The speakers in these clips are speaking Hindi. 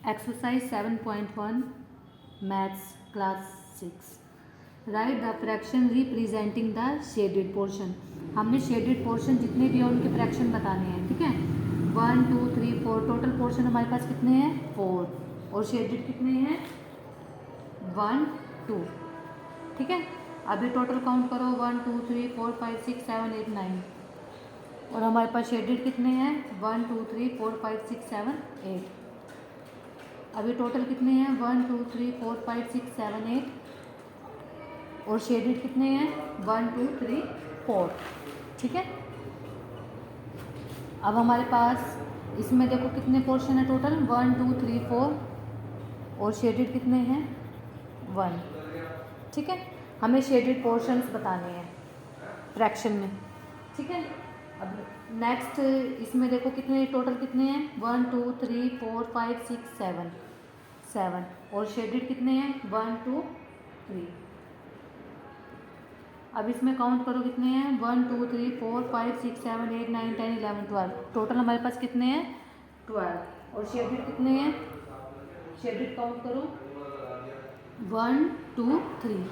Exercise 7.1 maths class 6 right the fraction representing the shaded portion. हमने शेडेड पोर्शन जितने भी हैं उनके फ्रैक्शन बताने हैं, ठीक है। 1 2 3 4 टोटल पोर्शन हमारे पास कितने हैं 4 और शेडेड कितने हैं 1 2, ठीक है। अभी टोटल काउंट करो 1 2 3 4 5 6 7 8 9 और हमारे पास शेडेड कितने हैं 1 2 3 4 5 6 7 8। अभी टोटल कितने हैं 1 2 3 4 5 6 7 8 और शेडेड कितने हैं 1 2 3 4, ठीक है। अब हमारे पास इसमें देखो कितने पोर्शन है टोटल 1 2 3 4 और शेडेड कितने हैं 1, ठीक है। हमें शेडेड पोर्शंस बताने हैं फ्रैक्शन में, ठीक है। अब नेक्स्ट इसमें देखो कितने टोटल कितने हैं 1 2 3 4 5 6 7 और शेडेड कितने हैं 1 2 3। अब इसमें काउंट करो कितने हैं 1 2 3 4 5 6 7 8 9 10 11 12 टोटल हमारे पास कितने हैं 12 और शेडेड कितने हैं, शेडेड काउंट करो 1 2 3।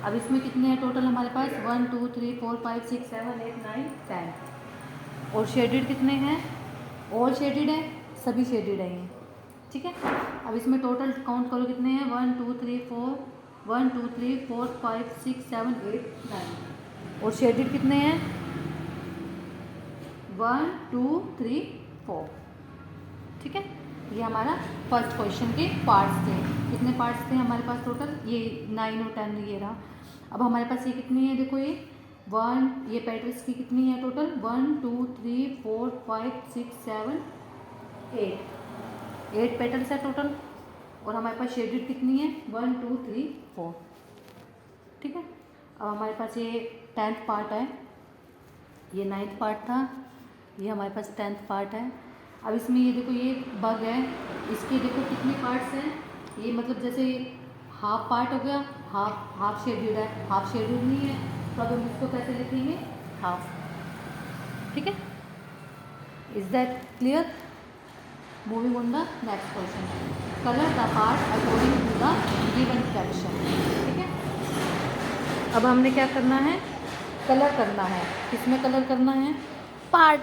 अब इसमें कितने हैं टोटल हमारे पास 1 2 3 4 5 6 7 8 9 10 और शेडेड कितने हैं, ऑल शेडेड है, सभी शेडेड है ये, ठीक है। अब इसमें टोटल काउंट करो कितने हैं 1 2 3 4 1 2 3 4 5 6 7 8 9 और शेडेड कितने हैं 1 2 3 4, ठीक है। ये हमारा फर्स्ट क्वेश्चन के पार्ट्स थे। कितने पार्ट्स थे हमारे पास टोटल, ये 9 और 10 ये रहा। अब हमारे पास ये कितनी है देखो, ये 1, ये पेटल्स की कितनी है टोटल 1 2 3 4 5 6 7 8 पेटल्स है टोटल और हमारे पास शेडेड कितनी है 1 2 3 4, ठीक है। अब हमारे पास ये 10th पार्ट है, ये 9th पार्ट था, ये हमारे पास 10th पार्ट है। अब इसमें ये देखो ये बग है, इसके देखो कितने पार्ट्स हैं, ये मतलब जैसे हाफ पार्ट हो गया, हाफ शेड्यूल है, हाफ शेड्यूल नहीं है तो अब हम इसको कैसे लिखेंगे हाफ, ठीक है। Is that clear? Moving on the next question, colour the part according to the given fraction, ठीक है। अब हमने क्या करना है, कलर करना है। किसमें कलर करना है, पार्ट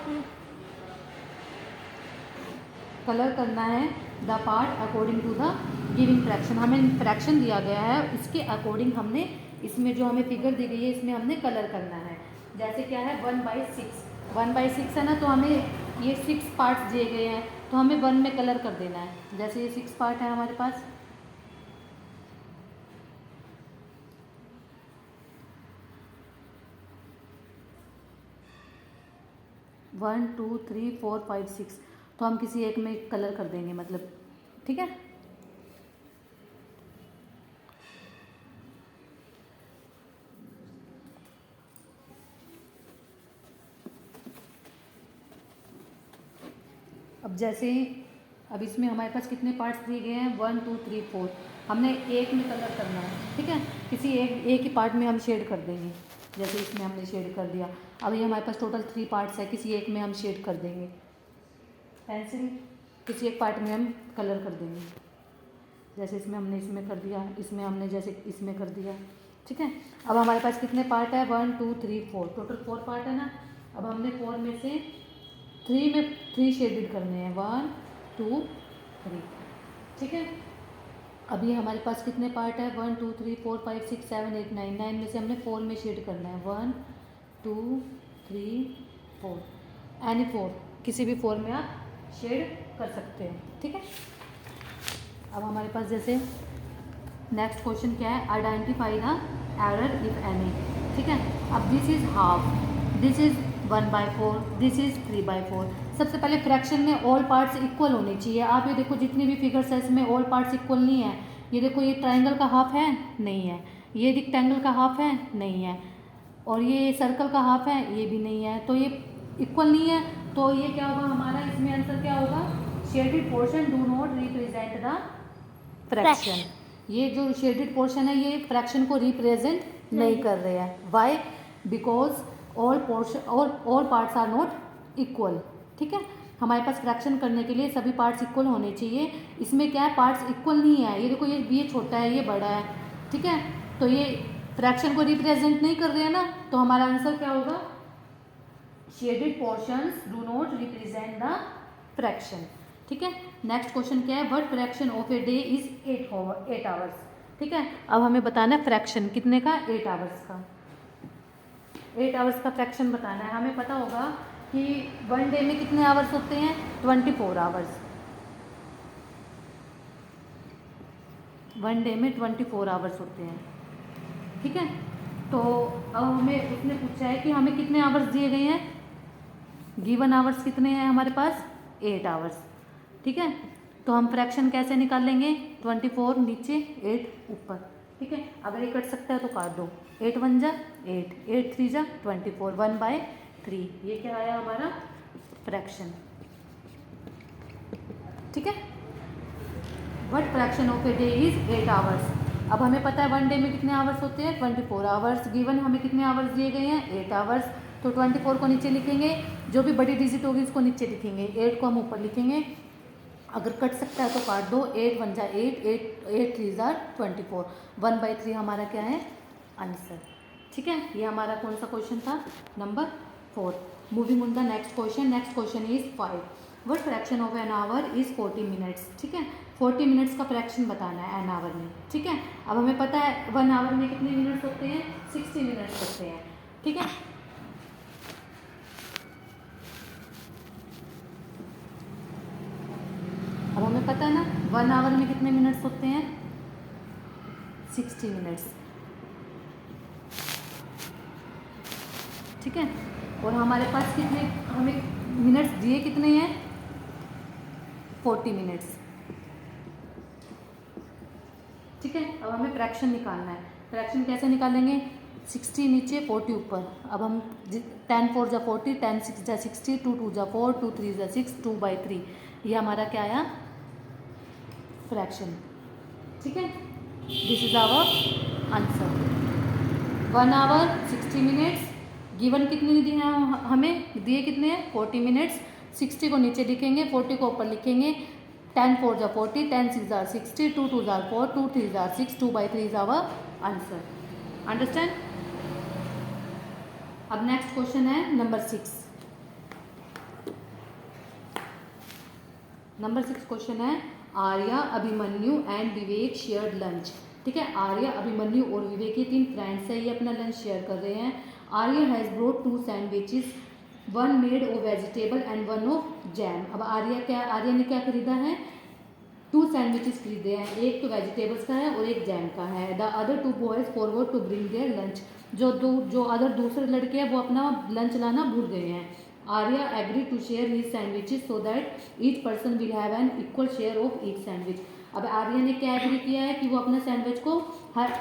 कलर करना है the part according to the giving fraction. हमें फ्रैक्शन दिया गया है, इसके अकॉर्डिंग हमने इसमें जो हमें फिगर दी गई है इसमें हमने कलर करना है। जैसे क्या है 1/6 है ना, तो हमें ये 6 पार्ट्स दिए गए हैं तो हमें 1 में कलर कर देना है। जैसे ये 6 पार्ट है हमारे पास, one two three four five six, तो हम किसी एक में कलर कर देंगे, मतलब ठीक है। अब जैसे अब इसमें हमारे पास कितने पार्ट्स दिए गए हैं 1 2 3 4, हमने एक में कलर करना है, ठीक है। किसी एक ही पार्ट में हम शेड कर देंगे, जैसे इसमें हमने शेड कर दिया। अब ये हमारे पास टोटल 3 पार्ट्स है, किसी एक में हम शेड कर देंगे, पेंसिल किसी एक पार्ट में हम कलर कर देंगे। जैसे इसमें हमने इसमें कर दिया, इसमें हमने जैसे इसमें कर दिया, ठीक है। अब हमारे पास कितने पार्ट है 1 2 3 4, टोटल 4 पार्ट है ना। अब हमने 4 में से 3 में 3 शेडेड करने हैं 1 2 3, ठीक है। अभी हमारे पास कितने पार्ट है 1 2 3 4 5 6 7 8 9 9 में से हमने 4 में शेड करना है 1 2 3 4, एनी 4, किसी भी 4 में आप शेड कर सकते हैं, ठीक है। अब हमारे पास जैसे नेक्स्ट क्वेश्चन क्या है, identify the error if any, ठीक है। अब this is half, this is 1/4, this is 3/4। सबसे पहले फ्रैक्शन में ऑल पार्ट्स इक्वल होने चाहिए। आप ये देखो जितनी भी फिगर्स है इसमें ऑल पार्ट्स इक्वल नहीं है। ये देखो ये ट्राइंगल का हाफ है, नहीं है, ये रेक्टेंगल का हाफ है, नहीं है, और ये सर्कल का हाफ है, ये भी नहीं है, तो ये इक्वल नहीं है। तो ये क्या होगा हमारा, इसमें आंसर क्या होगा, shaded portion do not represent the fraction. ये जो शेडेड पोर्शन है ये फ्रैक्शन को रिप्रेजेंट नहीं कर रहे हैं। Why? Because all parts are not equal, ठीक है। हमारे पास फ्रैक्शन करने के लिए सभी पार्ट्स इक्वल होने चाहिए। इसमें क्या है, पार्ट्स इक्वल नहीं है। ये देखो, ये छोटा है, ये बड़ा है, ठीक है, तो ये फ्रैक्शन को रिप्रेजेंट नहीं कर रहे हैं ना, तो हमारा आंसर क्या होगा, shaded portions do not represent the fraction. ठीक है, नेक्स्ट क्वेश्चन क्या है, what fraction of a day is 8 hours. ठीक है, अब हमें बताना है फ्रैक्शन कितने का, 8 आवर्स का। 8 आवर्स का फ्रैक्शन बताना है। हमें पता होगा कि वन डे में कितने आवर्स होते हैं, 24 आवर्स। वन डे में 24 आवर्स होते हैं। ठीक है, तो अब हमें उसने पूछा है कि हमें कितने आवर्स दिए गए हैं, गिवन आवर्स कितने हैं हमारे पास, 8 आवर्स। ठीक है, तो हम फ्रैक्शन कैसे निकाल लेंगे, 24 नीचे 8 ऊपर। ठीक है, अगर ये कट सकता है तो काट दो, 8 1 जा 8, 8 3 जा 24, 1/3। ये क्या आया हमारा फ्रैक्शन। ठीक है, what fraction of a day is 8 hours. अब हमें पता है वन डे में कितने आवर्स होते हैं, 24 आवर्स। गिवन हमें कितने आवर्स दिए गए हैं, 8 आवर्स। तो 24 को नीचे लिखेंगे, जो भी बड़ी डिजिट होगी उसको नीचे लिखेंगे, 8 को हम ऊपर लिखेंगे। अगर कट सकता है तो काट दो, 8 1 जा 8, 8 3 जा 24, 1/3 हमारा क्या है आंसर। ठीक है, ये हमारा कौन सा क्वेश्चन था, number 4। Moving on the next question. Next question is 5, what fraction of an hour is 40 minutes. ठीक है, 40 मिनट्स का फ्रैक्शन बताना है एन आवर में। ठीक है, अब हमें पता है 1 आवर में कितने मिनट्स होते हैं, 60 मिनट्स होते हैं। ठीक है, अब हमें पता है ना 1 आवर में कितने मिनट्स होते हैं, 60 मिनट्स। ठीक है, और हमारे पास कितने, हमें मिनट्स दिए कितने हैं, 40 मिनट्स। ठीक है, अब हमें फ्रैक्शन निकालना है। फ्रैक्शन कैसे निकालेंगे, 60 नीचे 40 ऊपर। अब हम 10 4 जा 40, 10 6 जा 60, 2 2 जा 4, 2 3 जा 6, 2/3। ये हमारा क्या आया फ्रैक्शन। ठीक है, this is our answer. 1 hour 60 minutes. Given कितने दिए हैं, हमें दिए कितने हैं, 40 मिनट्स। 60 को नीचे लिखेंगे, 40 को ऊपर लिखेंगे। 10 4 जा 40, 10 6 जा 60, 2 2 जा 4, 2 3 जा 6, 2/3 इज आवर आंसर। अंडरस्टैंड। अब नेक्स्ट क्वेश्चन है नंबर 6। नंबर 6 क्वेश्चन है, Arya, Abhimanyu and Vivek shared lunch. ठीक है, आर्या, अभिमन्यु और विवेक ये 3 फ्रेंड्स है, ये अपना लंच शेयर कर रहे हैं। Arya has brought 2 sandwiches, 1 made of vegetable and 1 of jam. अब आर्या ने क्या खरीदा है, 2 सैंडविचेस खरीदे हैं, एक तो वेजिटेबल्स का है और एक जैम का है। The other 2 boys forward to bring their lunch. जो अदर दूसरे लड़के हैं वो अपना लंच लाना भूल गए हैं। Arya agree to share his sandwiches so that each person will have an equal share of each sandwich. अब आर्या ने क्या एग्री किया है कि वो अपना सैंडविच को हर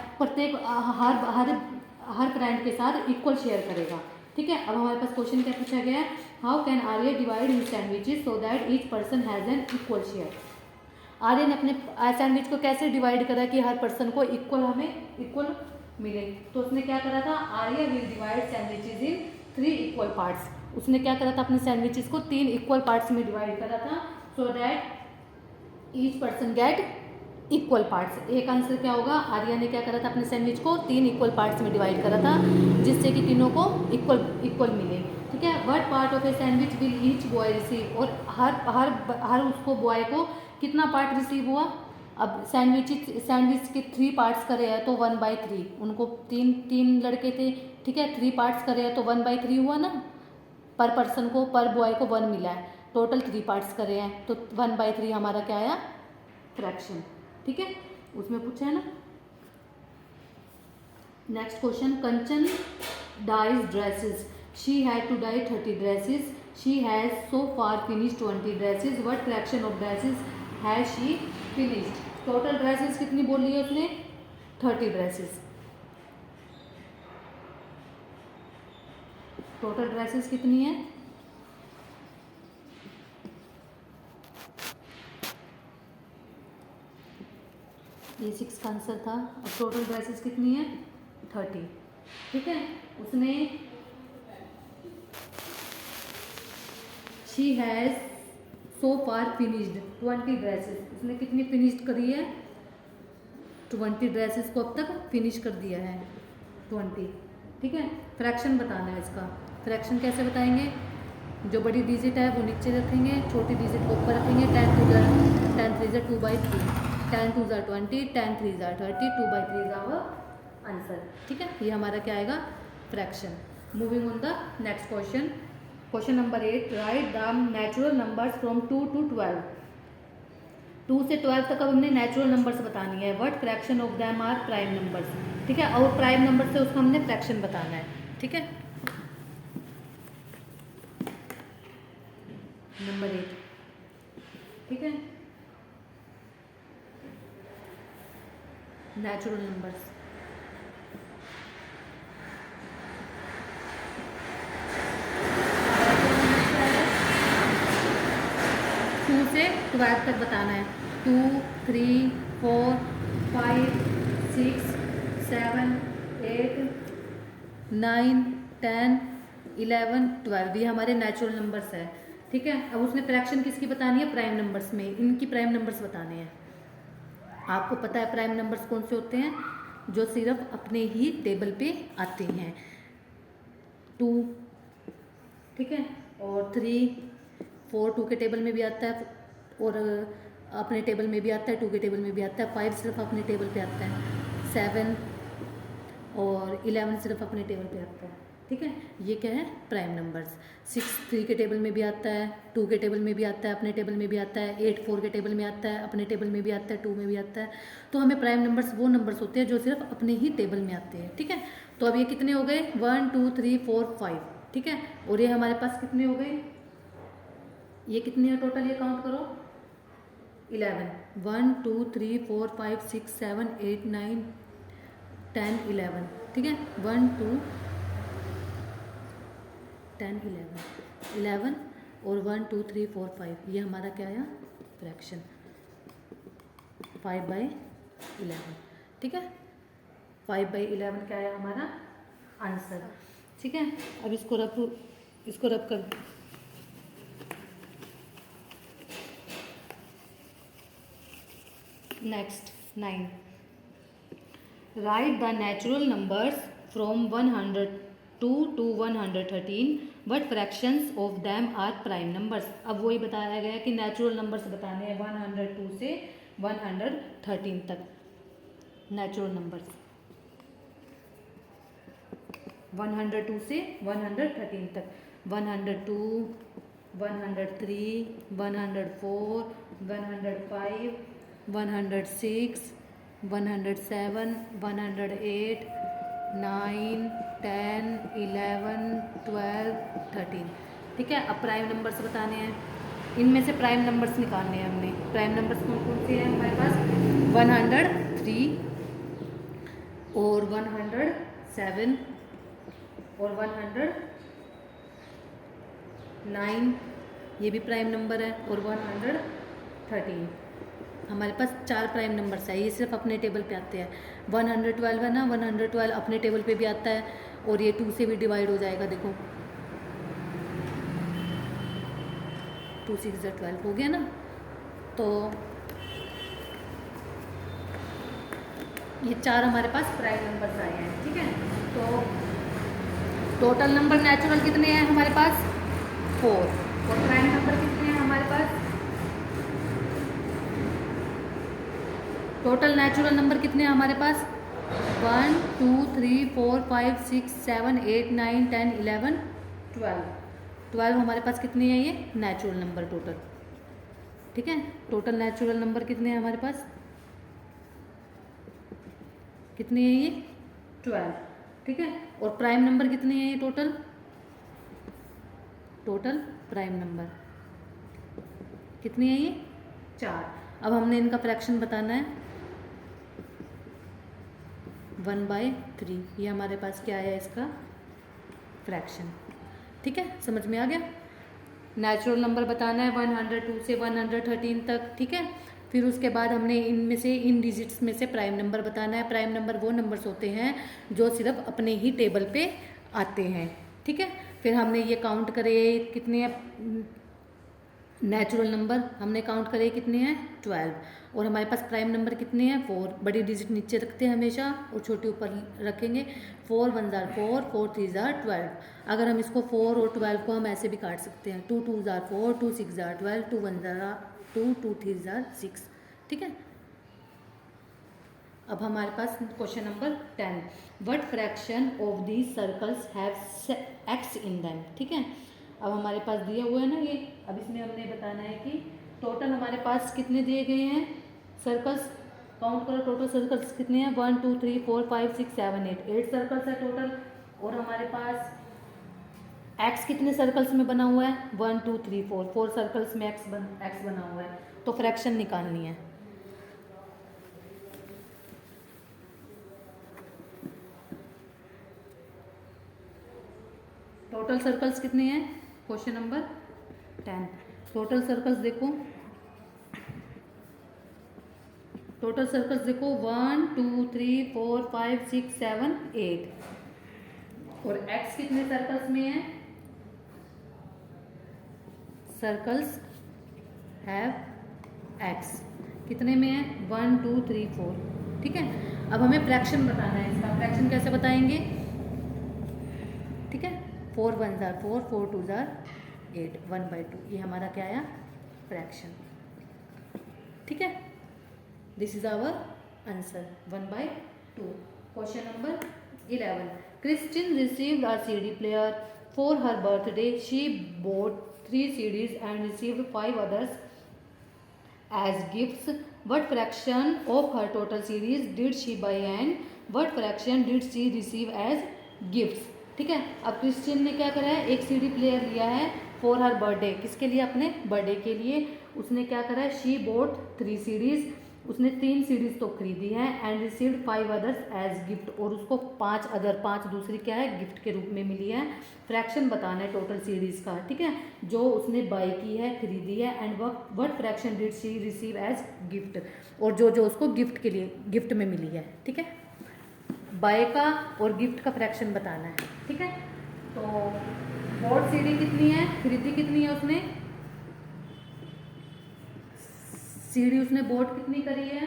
फ्रेंड के साथ इक्वल शेयर करेगा। ठीक है, अब हमारे पास क्वेश्चन क्या पूछा गया है, how can Arya divide his sandwiches so that each person has an equal share. Arya ने अपने सैंडविच को कैसे डिवाइड करा कि हर पर्सन को हमें इक्वल मिले। तो उसने क्या करा था, Arya will divide sandwiches in 3 equal parts. उसने क्या करा था, अपने सैंडविचेस को 3 इक्वल पार्ट्स में डिवाइड करा था, सो that each person get equal parts. एक आंसर क्या होगा, आर्या ने क्या करा था, अपने सैंडविच को 3 इक्वल पार्ट्स में डिवाइड करा था, जिससे कि तीनों को इक्वल मिले। ठीक है, what part of a sandwich will each boy receive. और हर उसको बॉय को कितना पार्ट रिसीव हुआ। अब सैंडविच के 3 पार्ट्स करे हैं तो 1/3, उनको तीन लड़के थे। ठीक है, 3 पार्ट्स करे हैं तो 1/3 हुआ ना, पर पर्सन को, पर बॉय को 1 मिला है। टोटल 3 पार्ट्स करे हैं तो 1/3 हमारा क्या आया फ्रैक्शन। ठीक है, उसमें पूछा है ना। Next question, Kanchan dyes dresses, she had to dye 30 dresses, she has so far finish 20 dresses, what fraction of dresses has she finished. Total dresses कितनी बोल ली है उसने, 30 ड्रेसेस। टोटल ड्रेसेस कितनी है, ये 6 का आंसर था। अब टोटल ड्रेसेस कितनी है, 30। ठीक है, उसने she has so far finished 20 dresses, उसने कितनी फिनिश्ड करी है? 20 ड्रेसेस को अब तक फिनिश कर दिया है 20। ठीक है, फ्रैक्शन बताना है इसका। फ्रैक्शन कैसे बताएंगे? जो बड़ी डिजिट है वो नीचे रखेंगे, छोटी डिजिट को ऊपर रखेंगे। 10 3 ज़ा 2/3, 10 2 ज़ा 20, 10 3 ज़ा 30, 2/3 इज आवर आंसर। ठीक है, ये हमारा क्या आएगा? Fraction. Moving on the next question, question number 8, right the natural numbers from 2 to 12। 2 से 12 तक अब हमने नेचुरल नंबर्स बतानी है। What fraction of them are prime numbers. ठीक है, और प्राइम नंबर से उसको हमने फ्रैक्शन बताना है। ठीक है, नंबर 8। ठीक है, नेचुरल नंबर्स। से 12 तक बताना है। 2 3 4 5 6 7 8 9 10 11 12, ये हमारे नेचुरल नंबर्स है। ठीक है, अब उसने फ्रैक्शन किसकी बतानी है? प्राइम नंबर्स में। इनकी प्राइम नंबर्स बताने हैं। आपको पता है प्राइम नंबर्स कौन से होते हैं? जो सिर्फ अपने ही टेबल पे आते हैं। 2, ठीक है, और 3 4 2 के टेबल में भी आता है, और अपने टेबल में भी आता है, 2 के टेबल में भी आता है। 5 सिर्फ अपने टेबल पे आता है। 7 और 11 सिर्फ अपने टेबल पे आता है। ठीक है, ये क्या है? Prime numbers. 6 3 के टेबल में भी आता है, 2 के टेबल में भी आता है, अपने टेबल में भी आता है। 8 4 के टेबल में आता है, अपने टेबल में भी आता है, 2 में भी आता है। तो हमें प्राइम नंबर्स वो नंबर्स होते हैं जो सिर्फ अपने ही टेबल में आते हैं। ठीक है, तो अब ये कितने हो गए? 1 2 3 4 5। ठीक है, और ये हमारे पास कितने हो गए? ये कितने हैं टोटल? ये काउंट करो। 11 1 2 3 4 5 6 7 8 9 10 11। ठीक है, 1 2 10 11 और 1 2 3 4 5, ये हमारा क्या आया? फ्रैक्शन 5/11। ठीक है, 5/11 क्या आया हमारा आंसर। ठीक है, अब इसको रब कर। Next 9, write the natural numbers from 102 to 113, but fractions of them are prime numbers. अब वही बताया गया कि नेचुरल नंबर्स बताने हैं 102 से 113 तक। नेचुरल नंबर्स 102 से 113 तक। 102 103 104 105 106 107 108 9 10 11 12 13। ठीक है, अब प्राइम नंबर्स बताने हैं। इनमें से प्राइम नंबर्स निकालने हैं हमने। प्राइम नंबर्स कौन कौन से हैं हमारे पास? 103 और 107 और 109, ये भी प्राइम नंबर है, और 113। हमारे पास 4 प्राइम नंबर्स है, ये सिर्फ अपने टेबल पे आते हैं। 112 है ना, 112 अपने टेबल पे भी आता है, और ये 2 से भी डिवाइड हो जाएगा। देखो 2 6 12 हो गया ना। तो ये 4 हमारे पास प्राइम नंबर्स आए हैं। ठीक है, तो टोटल नंबर नेचुरल कितने हैं हमारे पास? 4, और प्राइम नंबर कितने हैं हमारे पास? टोटल नेचुरल नंबर कितने हैं हमारे पास? 1 2 3 4 5 6 7 8 9 10 11 12 हमारे पास कितने हैं? ये नेचुरल नंबर टोटल। ठीक है, टोटल नेचुरल नंबर कितने हैं हमारे पास? कितने हैं ये? 12। ठीक है, और प्राइम नंबर कितने हैं ये टोटल? टोटल प्राइम नंबर कितने हैं ये? 4। अब हमने इनका फ्रैक्शन बताना है। 1/3, ये हमारे पास क्या है? इसका फ्रैक्शन। ठीक है, समझ में आ गया? नेचुरल नंबर बताना है 102 से 113 तक। ठीक है, फिर उसके बाद हमने इनमें से, इन डिजिट्स में से प्राइम नंबर बताना है। प्राइम नंबर वो नंबर्स होते हैं जो सिर्फ अपने ही टेबल पे आते हैं। ठीक है, फिर हमने ये काउंट करे कितने नेचुरल नंबर हमने काउंट करे कितने हैं 12, और हमारे पास प्राइम नंबर कितने हैं 4। बड़ी डिजिट नीचे रखते हैं हमेशा और छोटी ऊपर रखेंगे। 4 1 जार 4, 4 3 जार 12। अगर हम इसको 4 और 12 को हम ऐसे भी काट सकते हैं, 2 2 जार 4, 2 6 जार 12, 2 1 जार 2, 2 3 जार 6। ठीक है। अब हमारे पास question number 10, what fraction of these circles have X in them. ठीक है। अब हमारे पास दिया हुआ है ना ये, अब इसमें हमने बताना है कि टोटल हमारे पास कितने दिए गए हैं सर्कल्स। काउंट करो टोटल सर्कल्स कितने हैं, 1 2 3 4 5 6 7 8 सर्कल्स है टोटल। और हमारे पास एक्स कितने सर्कल्स में बना हुआ है, 1 2 3 4 सर्कल्स में एक्स बना हुआ है। तो फ्रैक्शन निकालनी है। टोटल सर्कल्स कितने हैं, क्वेश्चन नंबर 10। टोटल सर्कल्स देखो, टोटल सर्कल्स देखो 1 2 3 4 5 6 7 8। और एक्स कितने सर्कल्स में है, सर्कल्स हैव एक्स कितने में है 1 2 3 4। ठीक है। अब हमें फ्रैक्शन बताना है इसका। फ्रैक्शन कैसे बताएंगे, ठीक है। 4 1 जार 4, 4 2 जार 8, 1/2। ये हमारा क्या आया, फ्रैक्शन। ठीक है। This is our answer 1/2। Question number 11, Christine received a CD player for her birthday. She bought 3 CDs and received 5 others as gifts. What fraction of her total CDs did she buy and what fraction did she receive as gifts? ठीक है। अब क्रिस्टियन ने क्या करा है, एक CD प्लेयर लिया है फॉर हर बर्थडे, किसके लिए, अपने बर्थडे के लिए। उसने क्या करा है, शी बोट 3 CDs, उसने 3 CDs तो खरीदी है, and received 5 others as gift, और उसको 5 दूसरी क्या है, गिफ्ट के रूप में मिली है। फ्रैक्शन बताना है टोटल CDs का। ठीक है, जो उसने बाई की है, खरीदी है, and what fraction did she receive as gift, और जो जो उसको गिफ्ट के लिए गिफ्ट में मिली है। ठीक है, बाय का और गिफ्ट का फ्रैक्शन बताना है। ठीक है। तो बोट CD कितनी है, खरीदी कितनी है उसने, CD उसने बोट कितनी करी है,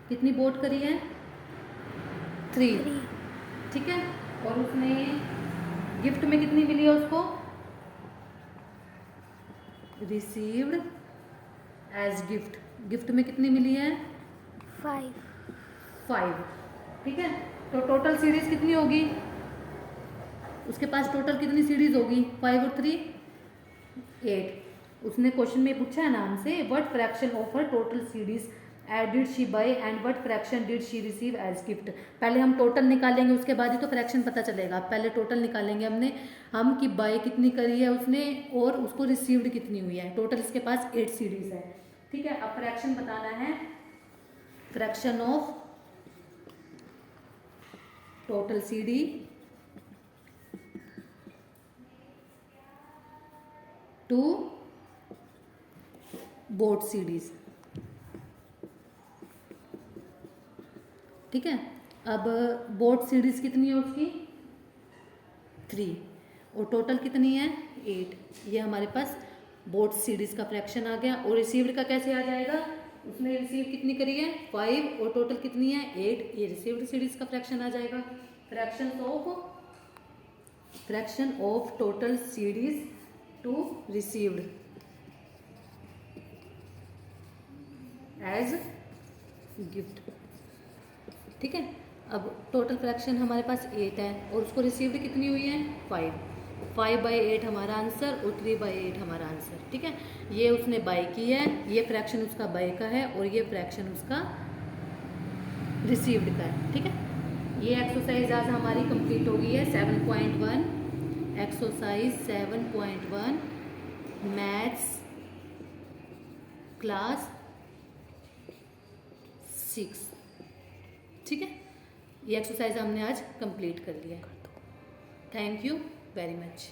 कितनी बोट करी है 3। ठीक है। और उसने गिफ्ट में कितनी मिली है उसको, रिसीव्ड एज गिफ्ट, गिफ्ट में कितनी मिली है 5। ठीक है। तो टोटल सीरीज कितनी होगी, उसके पास टोटल कितनी सीरीज होगी, 5 और 3 8। उसने क्वेश्चन में पूछा है नाम से, what fraction of her total series did she buy and what fraction did she receive as gift. पहले हम टोटल निकालेंगे, उसके बाद ही तो फ्रैक्शन पता चलेगा। पहले टोटल निकालेंगे हम कि बाय कितनी करी है उसने और उसको रिसीव्ड कितनी हुई है। टोटल इसके पास 8 सीरीज है। ठीक है। अब फ्रैक्शन बताना है, fraction of total CD to bought CDs। ठीक है। अब बोट सीरीज कितनी है उसकी 3, और टोटल कितनी है 8। ये हमारे पास बोट सीरीज का फ्रैक्शन आ गया। और रिसीव्ड का कैसे आ जाएगा, उसने रिसीव कितनी करी है 5 और टोटल कितनी है 8, ये रिसीव्ड सीरीज का फ्रैक्शन आ जाएगा। Fraction of total series to received as gift. ठीक है। अब टोटल फ्रैक्शन हमारे पास 8 है और उसको रिसीव्ड कितनी हुई है 5/8 हमारा आंसर, और 3/8 हमारा आंसर। ठीक है। ये उसने बाय की है, ये फ्रैक्शन उसका बाय का है, और ये फ्रैक्शन उसका रिसीव्ड का है। ठीक है। ये एक्सरसाइज आज हमारी कंप्लीट हो गई है 7.1, एक्सरसाइज 7.1 मैथ्स क्लास 6। ठीक है। ये एक्सरसाइज हमने आज कंप्लीट कर लिया है। Thank you very much.